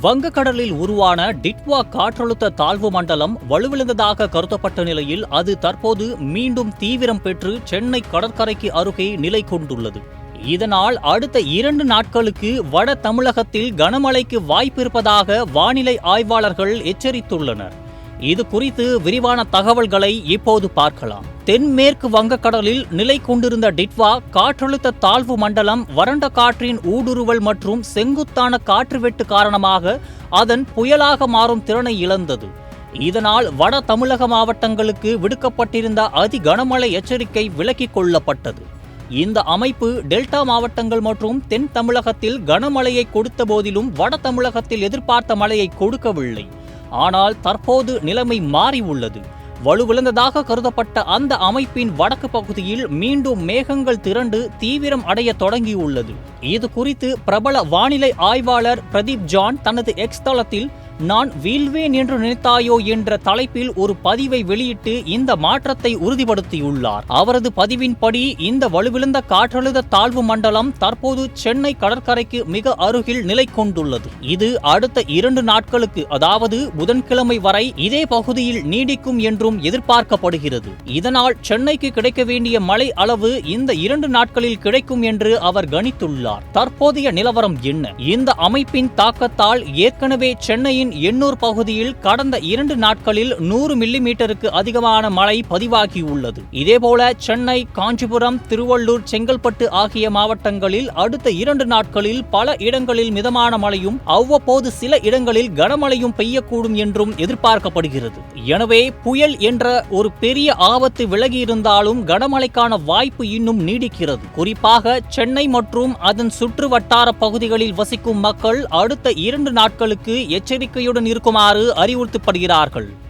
வங்கக்கடலில் உருவான டிட்வா காற்றழுத்த தாழ்வு மண்டலம் வலுவிழந்ததாக கருதப்பட்ட நிலையில் அது தற்போது மீண்டும் தீவிரம் பெற்று சென்னை கடற்கரைக்கு அருகே நிலை கொண்டுள்ளது. இதனால் அடுத்த 2 நாட்களுக்கு வட தமிழகத்தில் கனமழைக்கு வாய்ப்பிருப்பதாக வானிலை ஆய்வாளர்கள் எச்சரித்துள்ளனர். இது குறித்து விரிவான தகவல்களை இப்போது பார்க்கலாம். தென்மேற்கு வங்கக்கடலில் நிலை கொண்டிருந்த டிட்வா காற்றழுத்த தாழ்வு மண்டலம் வறண்ட காற்றின் ஊடுருவல் மற்றும் செங்குத்தான காற்று வெட்டு காரணமாக அதன் புயலாக மாறும் திறனை இழந்தது. இதனால் வட தமிழக மாவட்டங்களுக்கு விடுக்கப்பட்டிருந்த அதி கனமழை எச்சரிக்கை விலக்கிக் கொள்ளப்பட்டது. இந்த அமைப்பு டெல்டா மாவட்டங்கள் மற்றும் தென் தமிழகத்தில் கனமழையை கொடுத்த போதிலும் வட தமிழகத்தில் எதிர்பார்த்த மழையை கொடுக்கவில்லை. ஆனால் தற்போது நிலைமை மாறி உள்ளது. வலுவிழந்ததாக கருதப்பட்ட அந்த அமைப்பின் வடக்கு பகுதியில் மீண்டும் மேகங்கள் திரண்டு தீவிரம் அடைய தொடங்கியுள்ளது. இது குறித்து பிரபல வானிலை ஆய்வாளர் பிரதீப் ஜான் தனது எக்ஸ் தளத்தில் நான் வீழ்வேன் என்று நினைத்தாயோ என்ற தலைப்பில் ஒரு பதிவை வெளியிட்டு இந்த மாற்றத்தை உறுதிப்படுத்தியுள்ளார். அவரது பதிவின்படி இந்த வலுவிழந்த காற்றழுத்த தாழ்வு மண்டலம் தற்போது சென்னை கடற்கரைக்கு மிக அருகில் நிலை கொண்டுள்ளது. இது அடுத்த 2 நாட்களுக்கு அதாவது புதன்கிழமை வரை இதே பகுதியில் நீடிக்கும் என்றும் எதிர்பார்க்கப்படுகிறது. இதனால் சென்னைக்கு கிடைக்க வேண்டிய மழை அளவு இந்த 2 நாட்களில் கிடைக்கும் என்று அவர் கணித்துள்ளார். தற்போதைய நிலவரம் என்ன? இந்த அமைப்பின் தாக்கத்தால் ஏற்கனவே சென்னையின் எண்ணூர் பகுதியில் கடந்த 2 நாட்களில் 100 மில்லிமீட்டருக்கு அதிகமான மழை பதிவாகியுள்ளது. இதேபோல சென்னை, காஞ்சிபுரம், திருவள்ளூர், செங்கல்பட்டு ஆகிய மாவட்டங்களில் அடுத்த 2 நாட்களில் பல இடங்களில் மிதமான மழையும் அவ்வப்போது சில இடங்களில் கனமழையும் பெய்யக்கூடும் என்றும் எதிர்பார்க்கப்படுகிறது. எனவே புயல் என்ற ஒரு பெரிய ஆபத்து விலகியிருந்தாலும் கனமழைக்கான வாய்ப்பு இன்னும் நீடிக்கிறது. குறிப்பாக சென்னை மற்றும் அதன் சுற்று வட்டார பகுதிகளில் வசிக்கும் மக்கள் அடுத்த 2 நாட்களுக்கு எச்சரிக்கையுடன் இருக்குமாறு அறிவுறுத்தப்படுகிறார்கள்.